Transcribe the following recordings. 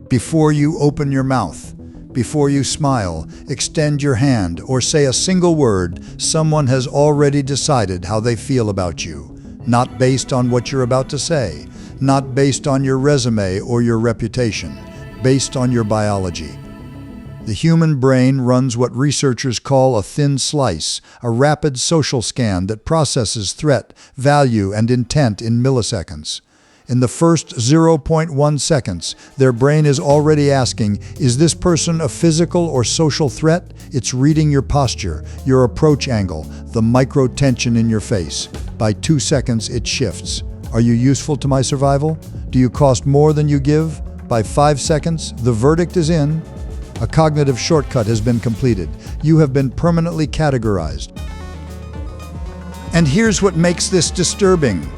Before you open your mouth, before you smile, extend your hand, or say a single word, someone has already decided how they feel about you, not based on what you're about to say, not based on your resume or your reputation, based on your biology. The human brain runs what researchers call a thin slice, a rapid social scan that processes threat, value, and intent in milliseconds. In the first 0.1 seconds, their brain is already asking, is this person a physical or social threat? It's reading your posture, your approach angle, the micro tension in your face. By 2 seconds, it shifts. Are you useful to my survival? Do you cost more than you give? By 5 seconds, the verdict is in. A cognitive shortcut has been completed. You have been permanently categorized. And here's what makes this disturbing.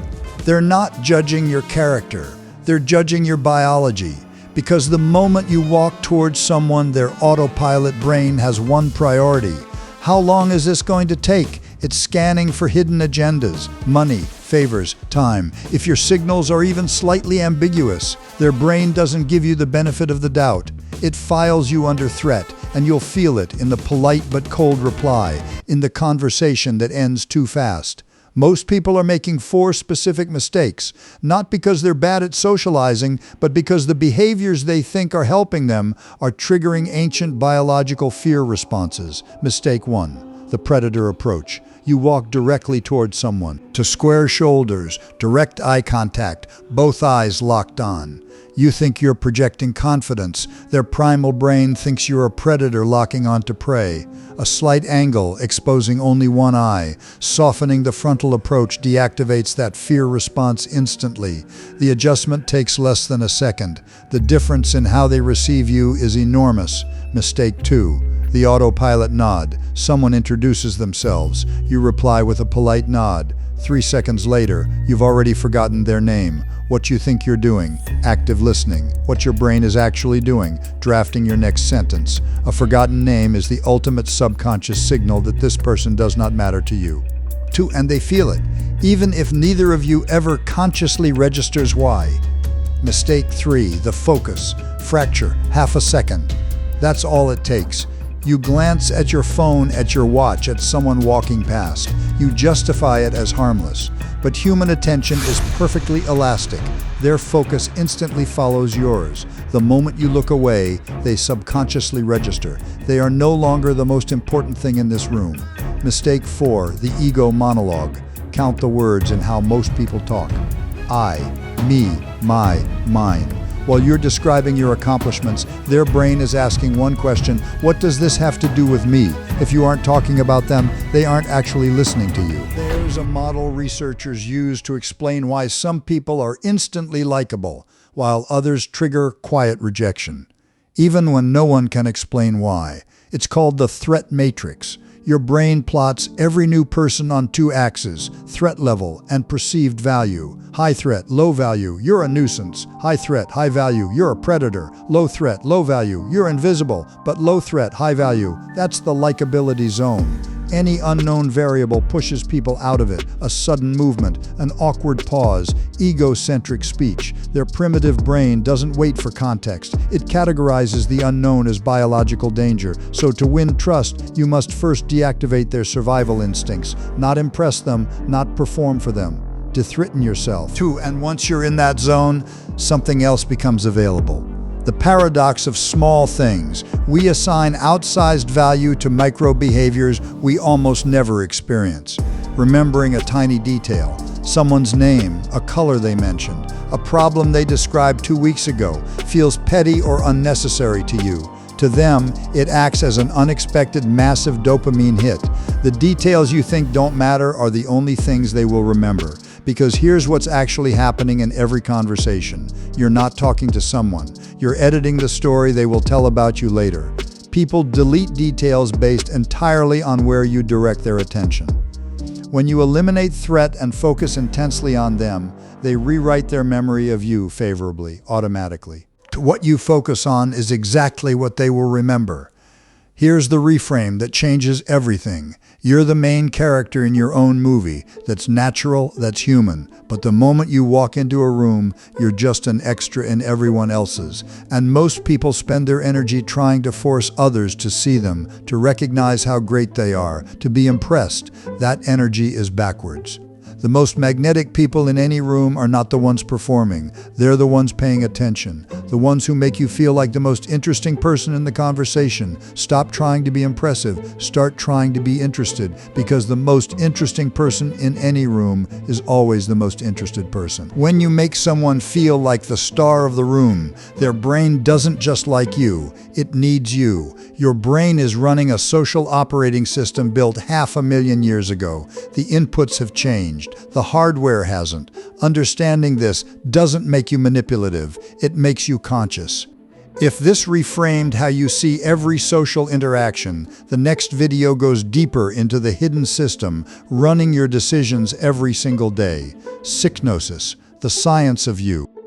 They're not judging your character. They're judging your biology. Because the moment you walk towards someone, their autopilot brain has one priority. How long is this going to take? It's scanning for hidden agendas, money, favors, time. If your signals are even slightly ambiguous, their brain doesn't give you the benefit of the doubt. It files you under threat, and you'll feel it in the polite but cold reply, in the conversation that ends too fast. Most people are making 4 specific mistakes, not because they're bad at socializing, but because the behaviors they think are helping them are triggering ancient biological fear responses. Mistake 1, the predator approach. You walk directly towards someone, to square shoulders, direct eye contact, both eyes locked on. You think you're projecting confidence. Their primal brain thinks you're a predator locking onto prey. A slight angle, exposing only one eye, softening the frontal approach deactivates that fear response instantly. The adjustment takes less than a second. The difference in how they receive you is enormous. Mistake 2, the autopilot nod. Someone introduces themselves. You reply with a polite nod. 3 seconds later, you've already forgotten their name, what you think you're doing, active listening, what your brain is actually doing, drafting your next sentence. A forgotten name is the ultimate subconscious signal that this person does not matter to you. And they feel it, even if neither of you ever consciously registers why. Mistake 3, the focus. Fracture, half a second. That's all it takes. You glance at your phone, at your watch, at someone walking past. You justify it as harmless. But human attention is perfectly elastic. Their focus instantly follows yours. The moment you look away, they subconsciously register. They are no longer the most important thing in this room. Mistake 4, the ego monologue. Count the words in how most people talk. I, me, my, mine. While you're describing your accomplishments, their brain is asking one question, what does this have to do with me? If you aren't talking about them, they aren't actually listening to you. There's a model researchers use to explain why some people are instantly likable, while others trigger quiet rejection, even when no one can explain why. It's called the threat matrix. Your brain plots every new person on 2 axes, threat level and perceived value. High threat, low value, you're a nuisance. High threat, high value, you're a predator. Low threat, low value, you're invisible. But low threat, high value, that's the likability zone. Any unknown variable pushes people out of it. A sudden movement, an awkward pause, egocentric speech. Their primitive brain doesn't wait for context. It categorizes the unknown as biological danger. So to win trust, you must first deactivate their survival instincts, not impress them, not perform for them. To threaten yourself. And once you're in that zone, something else becomes available. The paradox of small things. We assign outsized value to micro behaviors we almost never experience. Remembering a tiny detail, someone's name, a color they mentioned, a problem they described 2 weeks ago, feels petty or unnecessary to you. To them, it acts as an unexpected, massive dopamine hit. The details you think don't matter are the only things they will remember. Because here's what's actually happening in every conversation. You're not talking to someone. You're editing the story they will tell about you later. People delete details based entirely on where you direct their attention. When you eliminate threat and focus intensely on them, they rewrite their memory of you favorably, automatically. What you focus on is exactly what they will remember. Here's the reframe that changes everything. You're the main character in your own movie. That's natural, that's human. But the moment you walk into a room, you're just an extra in everyone else's. And most people spend their energy trying to force others to see them, to recognize how great they are, to be impressed. That energy is backwards. The most magnetic people in any room are not the ones performing. They're the ones paying attention, the ones who make you feel like the most interesting person in the conversation. Stop trying to be impressive. Start trying to be interested, because the most interesting person in any room is always the most interested person. When you make someone feel like the star of the room, their brain doesn't just like you, it needs you. Your brain is running a social operating system built 500,000 years ago. The inputs have changed. The hardware hasn't. Understanding this doesn't make you manipulative, it makes you conscious. If this reframed how you see every social interaction, the next video goes deeper into the hidden system running your decisions every single day. Psychnosis, the science of you.